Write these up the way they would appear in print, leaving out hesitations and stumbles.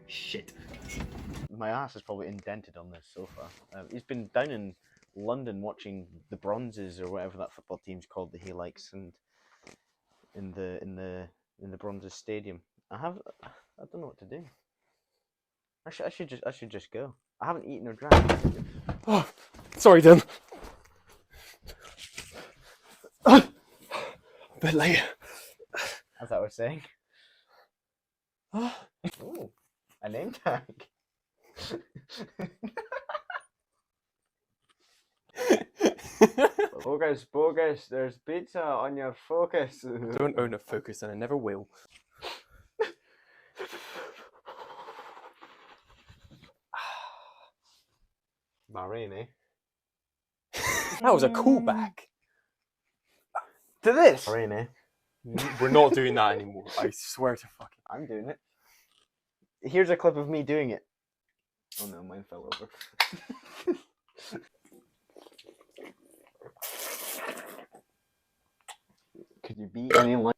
Shit. My ass is probably indented on this sofa. He's been down in London watching the Bronzes or whatever that football team's called that he likes, and in the Bronzes stadium. I don't know what to do. I should just go. I haven't eaten or drank. Oh, sorry, Dan. A bit late. As I was saying. Ooh, a name tag. Bogus, there's pizza on your Focus. I don't own a Focus and I never will. Bahrain, eh? That was a callback. To this? Bahrain, eh? We're not doing that anymore. I swear to fucking. I'm doing it. Here's a clip of me doing it. Oh no, mine fell over. Could you beat any line?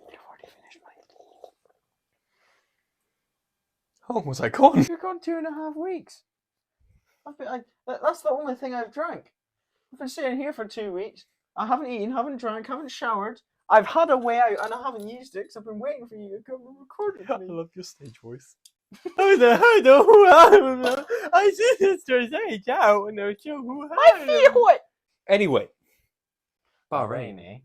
I've already finished mine. Oh, was I gone? You're gone 2.5 weeks. That's the only thing I've drank. I've been sitting here for 2 weeks. I haven't eaten, haven't drank, haven't showered. I've had a way out and I haven't used it because I've been waiting for you to come and record with I me. love your stage voice. I see sister stage out and I show who My feet what? Anyway. Bahrain, eh?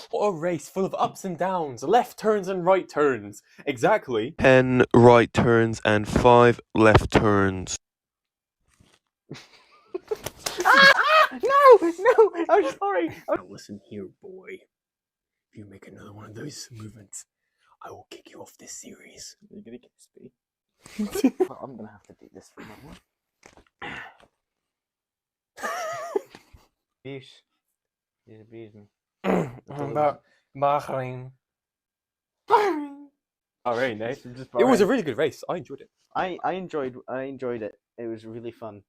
What a race full of ups and downs, left turns and right turns. Exactly. 10 right turns and 5 left turns. No, I'm sorry. Now listen here, boy. If you make another one of those movements, I will kick you off this series. You're gonna kiss me. Well, I'm gonna have to do this for my one. Abuse. He's abused me. About Mclame. Bahrain, eh? It was a really good race. I enjoyed it. I enjoyed it. It was really fun.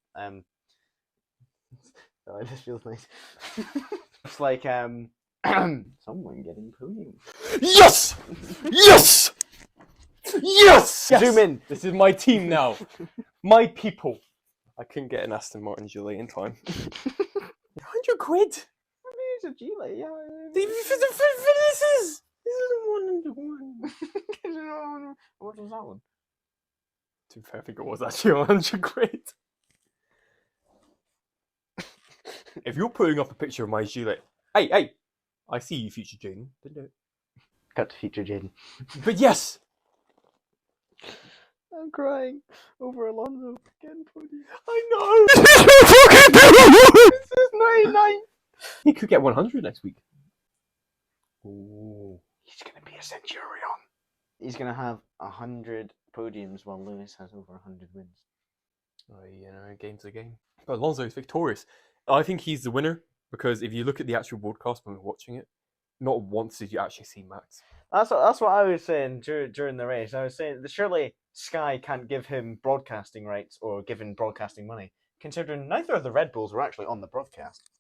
Oh, it just feels nice. It's like someone getting podium. Yes! Yes! Yes! Zoom in. This is my team now. My people. I couldn't get an Aston Martin Gillet in time. 100 quid? It's a Gillet, yeah. This is 101. What was that one? To be fair, I think it was actually 100 quid. If you're putting up a picture of my Gillet, hey, I see you, future Jaden. Didn't do it. Cut to future Jaden. But yes, I'm crying over Alonso getting podium. I know. This is 99. He could get 100 next week. Ooh, he's gonna be a centurion. He's gonna have 100 podiums while Lewis has over 100 wins. Oh, you know, game's a game. But Alonso is victorious. I think he's the winner because if you look at the actual broadcast when we're watching it, not once did you actually see Max. That's what I was saying during the race. I was saying that surely Sky can't give him broadcasting rights or give him broadcasting money, considering neither of the Red Bulls were actually on the broadcast.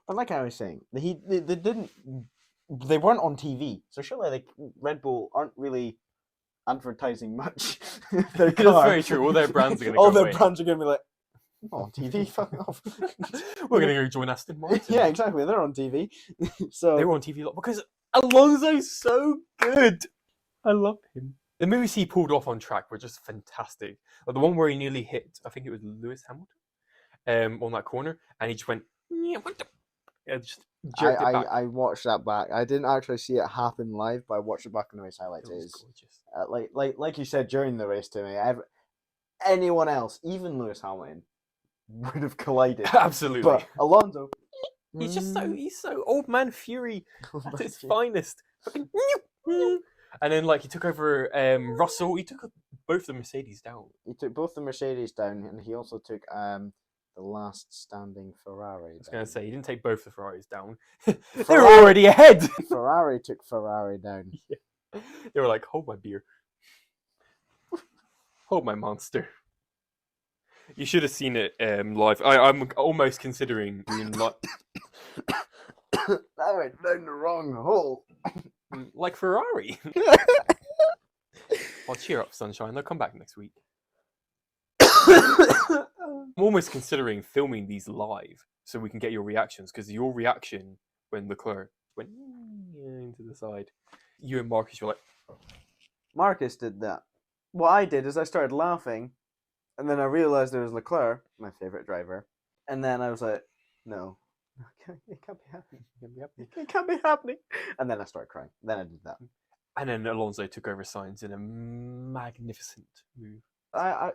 But like I was saying, they weren't on TV, so surely Red Bull aren't really advertising much. Their That's car. very true. All their brands are going to All go their away. brands are going to be like, oh, on TV, fuck off. We're going to go join Aston Martin. Yeah, exactly. They're on TV. So they were on TV a lot because Alonso's so good. I love him. The moves he pulled off on track were just fantastic. Like the one where he nearly hit, I think it was Lewis Hamilton, on that corner, and he just went, yeah, what the? Yeah, just jerked it back. I watched that back. I didn't actually see it happen live, but I watched it back in the race highlights. It It was is gorgeous. like you said during the race to me. Anyone else, even Lewis Hamilton, would have collided. Absolutely. But Alonso, He's so old man fury at its finest. Fucking and then like he took over Russell. He took both the Mercedes down. He took both the Mercedes down, and he also took the last standing Ferrari. I was going to say, he didn't take both the Ferraris down. They were already ahead. Ferrari took Ferrari down. Yeah. They were like, hold my beer. Hold my monster. You should have seen it live. I'm almost considering doing That went down the wrong hole. like Ferrari. Well, cheer up, sunshine. They'll come back next week. I'm almost considering filming these live so we can get your reactions, because your reaction when Leclerc went into the side, you and Marcus were like, Marcus did that. What I did is I started laughing, and then I realized there was Leclerc, my favorite driver, and then I was like, no, it can't be happening. It can't be happening. And then I started crying. Then I did that. and then Alonso took over Sainz in a magnificent move.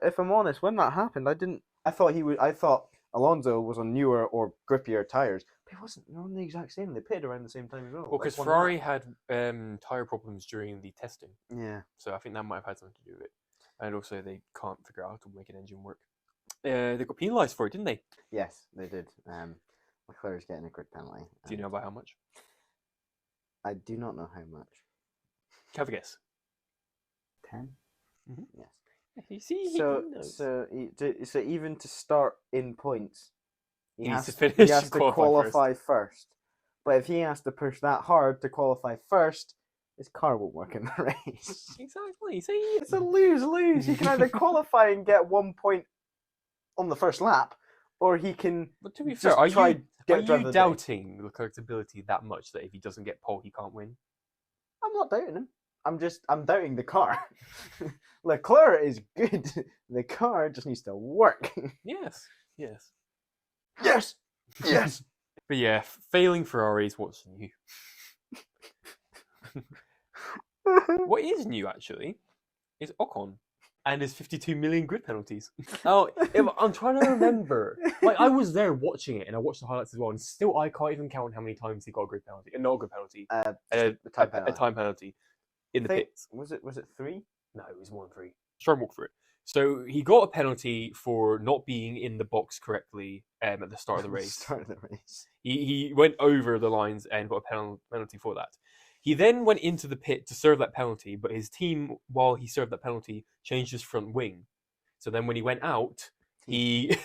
If I'm honest, when that happened, I thought Alonso was on newer or grippier tires, but he wasn't. They're on the exact same. They pitted around the same time as well. Well, because like Ferrari had tyre problems during the testing, yeah. so I think that might have had something to do with it. And also, they can't figure out how to make an engine work. They got penalised for it, didn't they? Yes, they did. Leclerc's getting a grid penalty. Do you know by how much? I do not know how much. Have a guess. 10. Mhm. Yes. You see, So even to start in points, He needs to finish he has to qualify qualify first. But if he has to push that hard to qualify first, his car won't work in the race. Exactly. See, It's a lose-lose. He can either qualify and get 1 point on the first lap, or he can. But to be just fair, are try you get driver of the day. doubting Leclerc's ability that much that if he doesn't get pole, he can't win? I'm not doubting him. I'm doubting the car. Leclerc is good. The car just needs to work. Yes. Yes. Yes. Yes. But yeah, failing Ferraris, what's new? What is new, actually, is Ocon and his 52 million grid penalties. Oh, I'm trying to remember. Like, I was there watching it, and I watched the highlights as well, and still I can't even count how many times he got a grid penalty. Not a grid penalty. The time penalty. A time penalty in the pits. Was it 3? No, it was more than 3. Try and walk through it. So he got a penalty for not being in the box correctly at the start of the race. He went over the lines and got a penalty for that. He then went into the pit to serve that penalty, but his team, while he served that penalty, changed his front wing. So then when he went out, he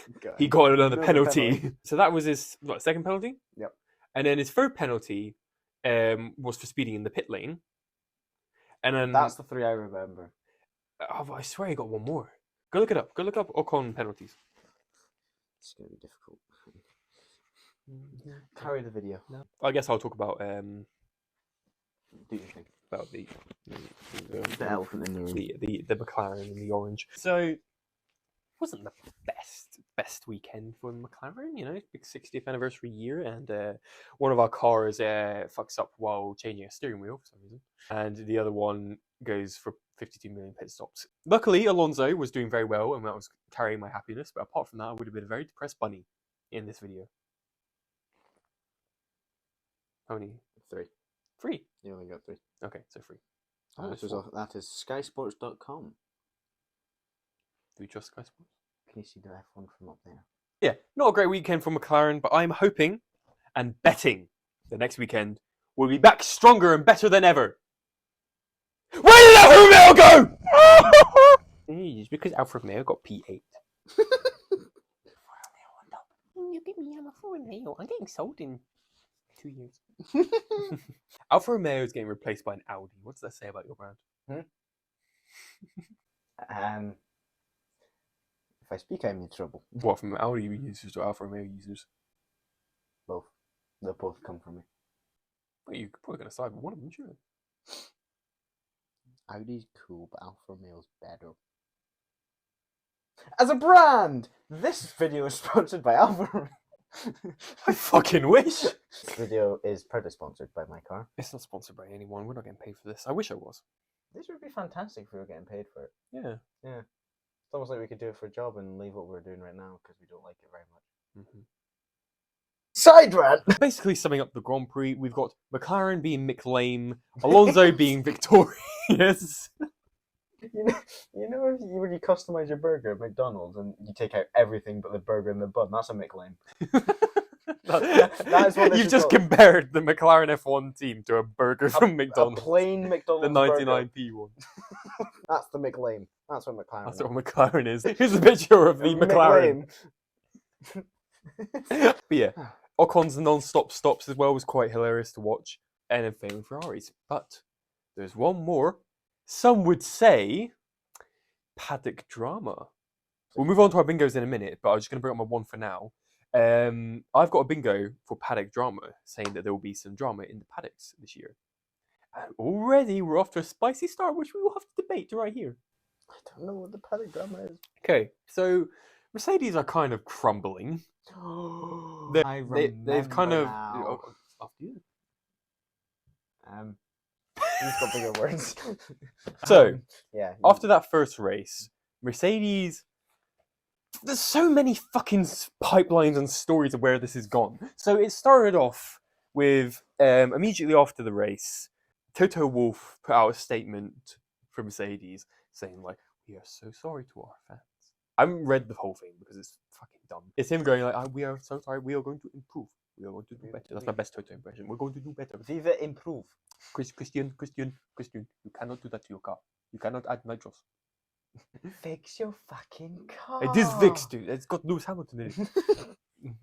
got another penalty. So that was his second penalty? Yep. And then his third penalty was for speeding in the pit lane. And then that's the 3 I remember. I swear he got one more. Go look it up. Go look up Ocon penalties. It's going to be difficult. Carry the video. No. I guess I'll talk about do you think about the elephant in the room, the Mclaren in the orange. So it wasn't the best weekend for McLaren. You know, big 60th anniversary year, and one of our cars fucks up while changing a steering wheel for some reason, and the other one goes for 52 million pit stops. Luckily, Alonso was doing very well, and that was carrying my happiness. But apart from that, I would have been a very depressed bunny in this video. How many? 3. 3. You only got 3. Okay, so 3. That is skysports.com. Do we trust Sky Sports? Can you see the F1 from up there? Yeah, not a great weekend for McLaren, but I'm hoping and betting the next weekend we'll be back stronger and better than ever. Where did Alfa Romeo go? It's because Alfa Romeo got P8. You give me Alfa Romeo. I'm getting sold in 2 years. Alfa Romeo is getting replaced by an Audi. What does that say about your brand? If I speak, I'm in trouble. What, from Audi users to Alfa Romeo users? Both. They'll both come from me. Well, you're probably going to side with one of them, surely. Audi's cool, but Alfa Romeo's better. As a brand, this video is sponsored by Alfa Romeo. I fucking wish. This video is proudly sponsored by my car. It's not sponsored by anyone. We're not getting paid for this. I wish I was. This would be fantastic if we were getting paid for it. Yeah. Yeah. It's almost like we could do it for a job and leave what we're doing right now because we don't like it very much. Mm-hmm. Side rant! Basically, summing up the Grand Prix, we've got McLaren being Mclame, Alonso being victorious. You know when you customize your burger at McDonald's and you take out everything but the burger and the bun? That's a Mclame. That is what You've just compared the McLaren F1 team to a burger from McDonald's. A plain McDonald's the 99p one. That's the Mclame. That's what McLaren That's is. what McLaren is. Here's a picture of the McLaren. But yeah, Ocon's non-stop stops as well was quite hilarious to watch. And then failing Ferraris. But there's one more. Some would say paddock drama. We'll move on to our bingos in a minute, but I'm just going to bring up my one for now. I've got a bingo for paddock drama, saying that there will be some drama in the paddocks this year. And already we're off to a spicy start, which we will have to debate right here. I don't know what the paddock drama is. Okay, so Mercedes are kind of crumbling. I They've kind of. now. After you. You've got bigger words. So, yeah. after that first race, Mercedes. There's so many fucking pipelines and stories of where this has gone. So it started off with immediately after the race, Toto Wolff put out a statement for Mercedes saying like, "We are so sorry to our fans." I haven't read the whole thing because it's fucking dumb. It's him going like, "We are so sorry. We are going to improve. We are going to do better." That's my best Toto impression. We're going to do better. Viva improve. Christian, you cannot do that to your car. You cannot add nitros. Fix your fucking car. It is fixed, dude. It's got Lewis Hamilton in it.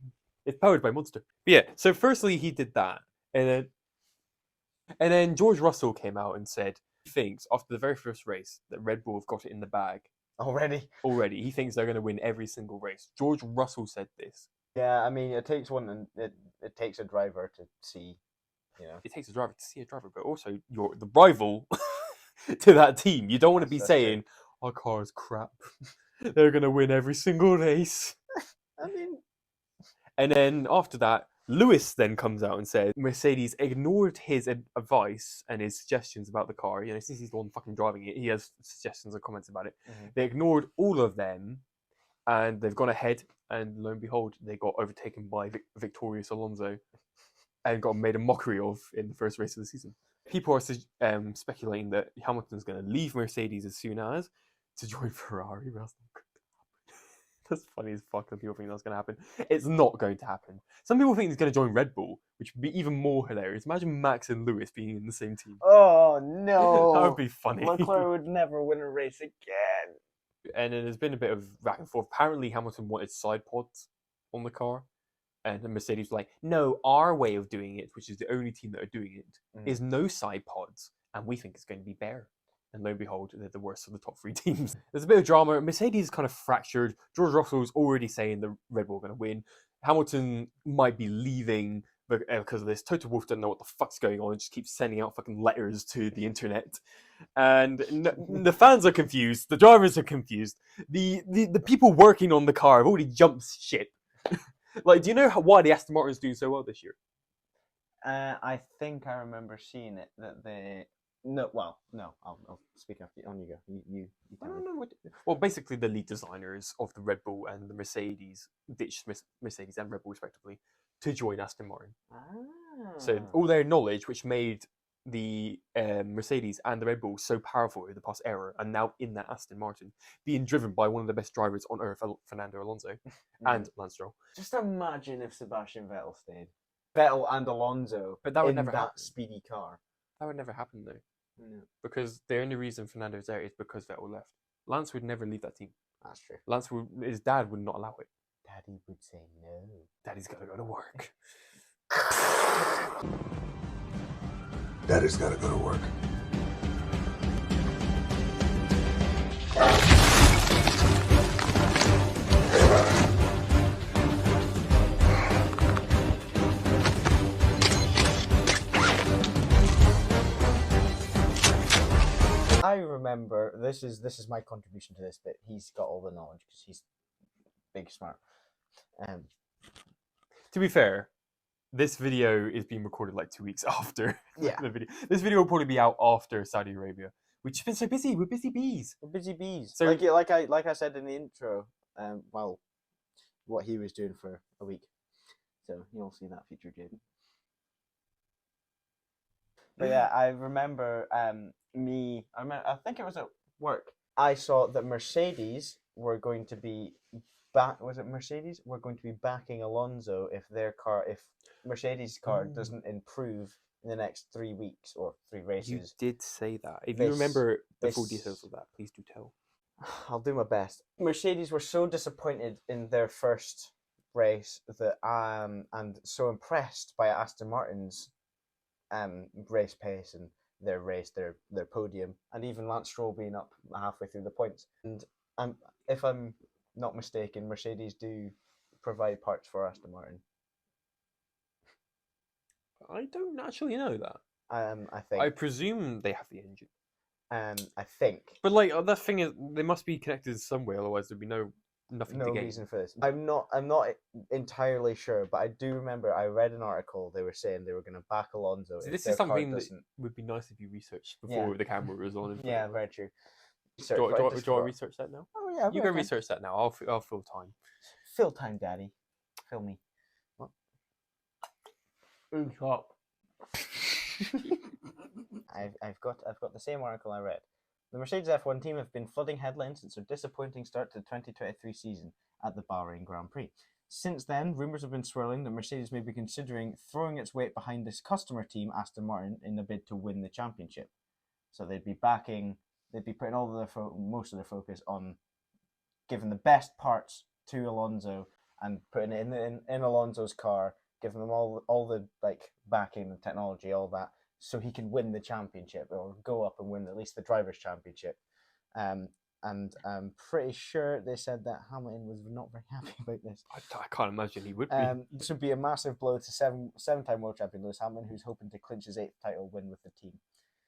It's powered by Monster. But yeah, so firstly he did that. And then George Russell came out and said he thinks after the very first race that Red Bull have got it in the bag. Already. He thinks they're going to win every single race. George Russell said this. Yeah, I mean, it takes one, and it takes a driver to see, you know. It takes a driver to see a driver, but also you're the rival to that team. You don't want to be saying, "Our car is crap. They're going to win every single race." I mean, and then after that, Lewis then comes out and says Mercedes ignored his advice and his suggestions about the car. You know, since he's the one fucking driving it, he has suggestions and comments about it. Mm-hmm. They ignored all of them, and they've gone ahead. And lo and behold, they got overtaken by victorious Alonso, and got made a mockery of in the first race of the season. People are speculating that Hamilton's going to leave Mercedes as soon as to join Ferrari. That's funny as fuck that people think that's going to happen. It's not going to happen. Some people think he's going to join Red Bull, which would be even more hilarious. Imagine Max and Lewis being in the same team. Oh, no. That would be funny. McLaren would never win a race again. And then there's been a bit of back and forth. Apparently Hamilton wanted side pods on the car. And the Mercedes was like, "No, our way of doing it," which is the only team that are doing it, is no side pods. And we think it's going to be better. And lo and behold, they're the worst of the top three teams. There's a bit of drama. Mercedes is kind of fractured. George Russell's already saying the Red Bull are going to win. Hamilton might be leaving because of this. Toto Wolff doesn't know what the fuck's going on and just keeps sending out fucking letters to the internet. And the fans are confused. The drivers are confused. The people working on the car have already jumped ship. Like, do you know why the Aston Martin's doing so well this year? I think I remember seeing it that they. No, well, no. I'll speak after you. On you go. You I don't know. Well, basically, the lead designers of the Red Bull and the Mercedes ditched Mercedes and Red Bull respectively to join Aston Martin. So all their knowledge, which made the Mercedes and the Red Bull so powerful in the past era, are now in that Aston Martin, being driven by one of the best drivers on earth, Fernando Alonso, and Lance Stroll. Just imagine if Sebastian Vettel stayed. Vettel and Alonso, but that would never that happen. Speedy car. That would never happen though. No. Because the only reason Fernando's there is because Vettel left. Lance would never leave that team. That's true. His dad would not allow it. Daddy would say no. Daddy's got to go to work. Daddy's got to go to work. I remember this is my contribution to this bit. He's got all the knowledge because he's big smart. To be fair, this video is being recorded like 2 weeks after the video. This video will probably be out after Saudi Arabia. We've just been so busy. We're busy bees. We're busy bees. So like I said in the intro, well, what he was doing for a week. So you'll see that featured, Jaden. But yeah, I remember I think it was at work. I saw that Mercedes were going to be Mercedes were going to be backing Alonso if Mercedes' car doesn't improve in the next 3 weeks or 3 races. You did say that. If you remember the full details of that, please do tell. I'll do my best. Mercedes were so disappointed in their first race that and so impressed by Aston Martin's race pace and their race, their podium, and even Lance Stroll being up halfway through the points. And if I'm not mistaken, Mercedes do provide parts for Aston Martin. I don't actually know that. I think. I presume they have the engine. I think. But like the thing is, they must be connected some way, otherwise there'd be nothing No to gain. reason for this. I'm not entirely sure, but I do remember I read an article. They were saying they were going to back Alonso. So if this their is something car that doesn't... would be nice if you researched before the camera was on. Yeah, very true. Do you want to research that now? Oh yeah, You go research that now. I'll fill time. Fill time, Daddy. Fill me. What? Stop. I've got the same article I read. The Mercedes F1 team have been flooding headlines since their disappointing start to the 2023 season at the Bahrain Grand Prix. Since then, rumours have been swirling that Mercedes may be considering throwing its weight behind this customer team, Aston Martin, in a bid to win the championship. So they'd be putting all of their most of their focus on giving the best parts to Alonso and putting it in Alonso's car, giving them all the like backing, the technology, all that, so he can win the championship or go up and win at least the drivers' championship. And I'm pretty sure they said that Hamilton was not very happy about this. I can't imagine he would be. This would be a massive blow to seven-time world champion Lewis Hamilton, who's hoping to clinch his 8th title win with the team.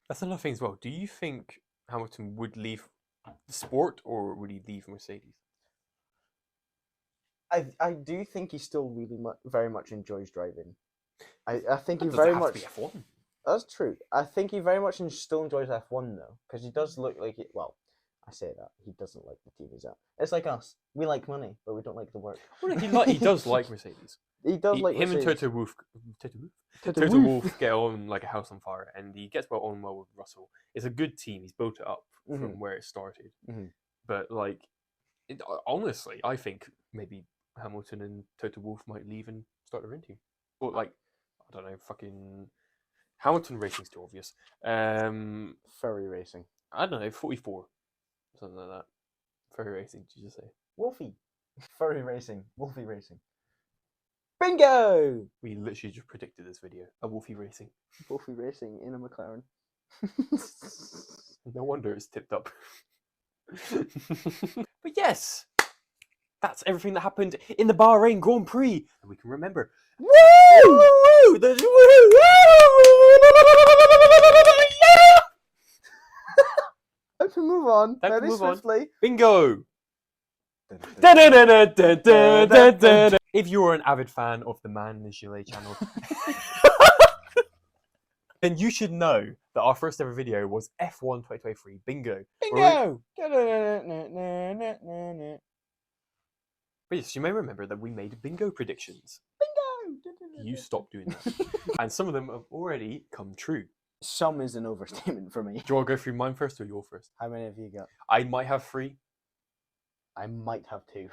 That's another thing as well. Do you think Hamilton would leave the sport or would he leave Mercedes? I do think he still really very much enjoys driving. I think he That very doesn't have much. to be F1. That's true. I think he very much still enjoys F1 though, because he does look like it. Well, I say that he doesn't like the team he's at. It's like us. We like money, but we don't like the work. Well, he does like Mercedes. He does like him Mercedes. and Toto Wolff get on like a house on fire, and he gets on well with Russell. It's a good team. He's built it up from where it started. Mm-hmm. But like, honestly, I think maybe Hamilton and Toto Wolff might leave and start their own team. Or like, I don't know, fucking Hamilton racing's too obvious. Furry racing. I don't know, 44, something like that. Furry racing, did you just say? Wolfie. Furry racing. Wolfie racing. Bingo! We literally just predicted this video. A Wolfie racing. Wolfie racing in a McLaren. No wonder it's tipped up. But yes, that's everything that happened in the Bahrain Grand Prix that we can remember. Woo! Woo! There's woo! Time to move on. Time to Very move on. swiftly. Bingo! If you're an avid fan of the Man in the Gilet channel, then you should know that our first ever video was F1 2023 Bingo. Bingo! But yes, you may remember that we made bingo predictions. Bingo! You stopped doing that. And some of them have already come true. Some is an overstatement for me. Do you want to go through mine first or your first? How many have you got? I might have 3. I might have 2.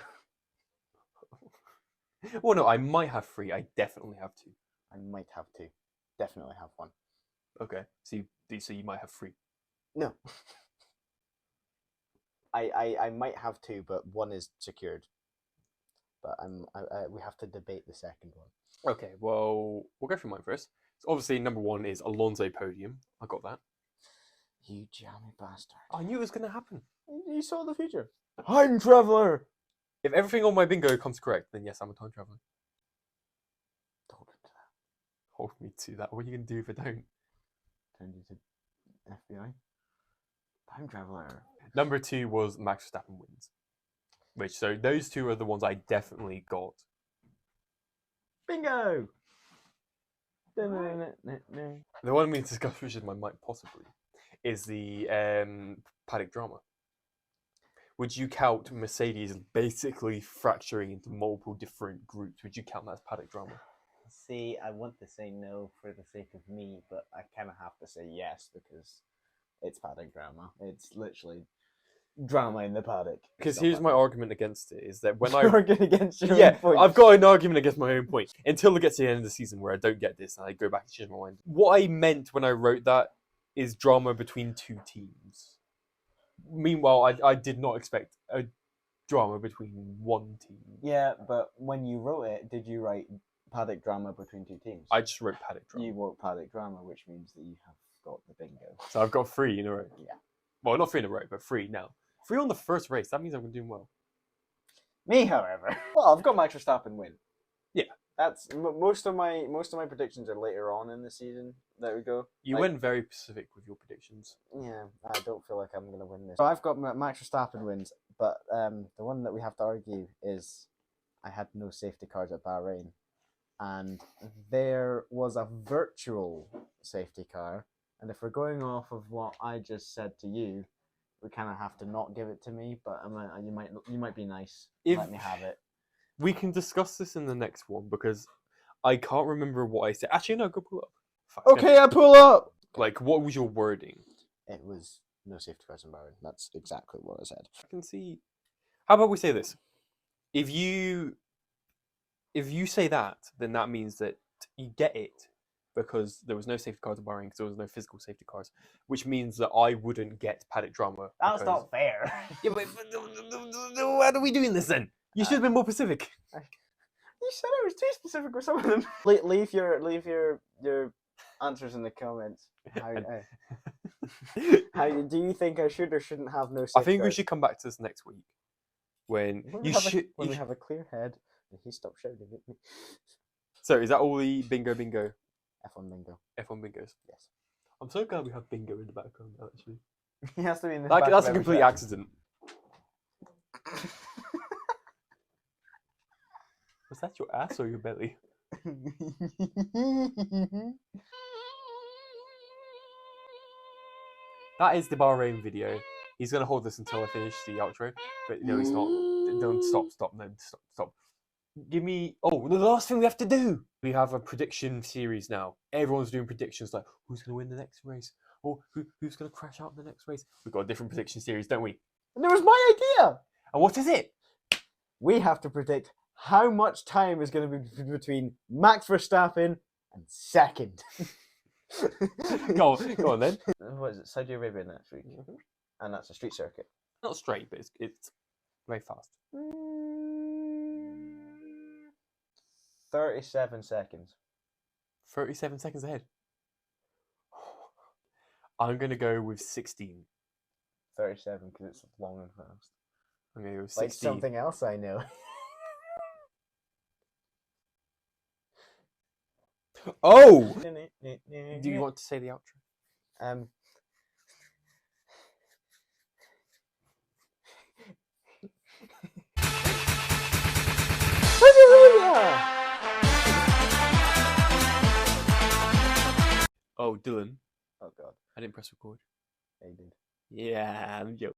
Well, no, I might have 3. I definitely have 2. I might have 2. Definitely have 1. Okay, so you might have 3. No. I might have 2, but 1 is secured. But we have to debate the second one. Okay, well, we'll go through mine first. So obviously, number 1 is Alonso podium. I got that. You jammy bastard. I knew it was going to happen. You saw the future. Time traveler! If everything on my bingo comes correct, then yes, I'm a time traveler. Hold him to that. Hold me to that. What are you going to do if I don't? Turn you to FBI. Time traveler. Number 2 was Max Verstappen wins. So those 2 are the ones I definitely got. Bingo! The one we discussed, which is my might possibly, is the paddock drama. Would you count Mercedes basically fracturing into multiple different groups? Would you count that as paddock drama? See, I want to say no for the sake of me, but I kind of have to say yes because it's paddock drama. It's literally drama in the paddock. Because here's my argument against it: is that when You're arguing against your yeah, own point. I've got an argument against my own point until it gets to the end of the season where I don't get this and I go back and change my mind. What I meant when I wrote that is drama between 2 teams. Meanwhile, I did not expect a drama between one team. Yeah, but when you wrote it, did you write paddock drama between two teams? I just wrote paddock drama. You wrote paddock drama, which means that you have got the bingo. So I've got 3 in a row. Yeah. Well, not 3 in a row, but 3 now. 3 on the first race. That means I'm doing well. Me, however, well, I've got Max Verstappen win. Yeah. That's most of my predictions are later on in the season. There we go. You went very specific with your predictions. Yeah, I don't feel like I'm going to win this. So I've got Max Verstappen wins, but the one that we have to argue is I had no safety cars at Bahrain, and there was a virtual safety car. And if we're going off of what I just said to you, we kind of have to not give it to me. But you might be nice. Let me have it. We can discuss this in the next one because I can't remember what I said. Actually, no, go pull up. Fuck, Okay, I pull up. Like, what was your wording? It was no safety cars in Bahrain. That's exactly what I said. I can see. How about we say this? If you say that, then that means that you get it because there was no safety cars in Bahrain because there was no physical safety cars, which means that I wouldn't get paddock drama. That's not fair. Yeah, but how are we doing this then? You should have been more specific. You said I was too specific with some of them. Leave your answers in the comments. How do you think I should or shouldn't have no safety I think we cars? should come back to this next week when we have a clear head and he stopped shouting at me. So is that all the bingo? F1 bingo. F1 bingos. Yes. I'm so glad we have bingo in the background. Actually, He has to be in the like back that's of a every complete track. accident. Was that your ass or your belly? That is the Bahrain video. He's gonna hold this until I finish the outro, but no, he's not. Don't stop. No, stop. Give me. Oh, the last thing we have to do. We have a prediction series now. Everyone's doing predictions like who's gonna win the next race, or who's gonna crash out in the next race. We've got a different prediction series, don't we? And it was my idea. And what is it? We have to predict how much time is going to be between Max Verstappen and second. Go on then. What is it? Saudi Arabia next week, and that's a street circuit. Not straight, but it's very fast. 37 seconds. 37 seconds ahead. I'm gonna go with 16. 37 because it's long and fast. I'm gonna go with 16. Like something else I know. Oh! Do you want to say the outro? Oh, Dylan. Oh god. I didn't press record. Yeah, you did. Yeah, I'm joking.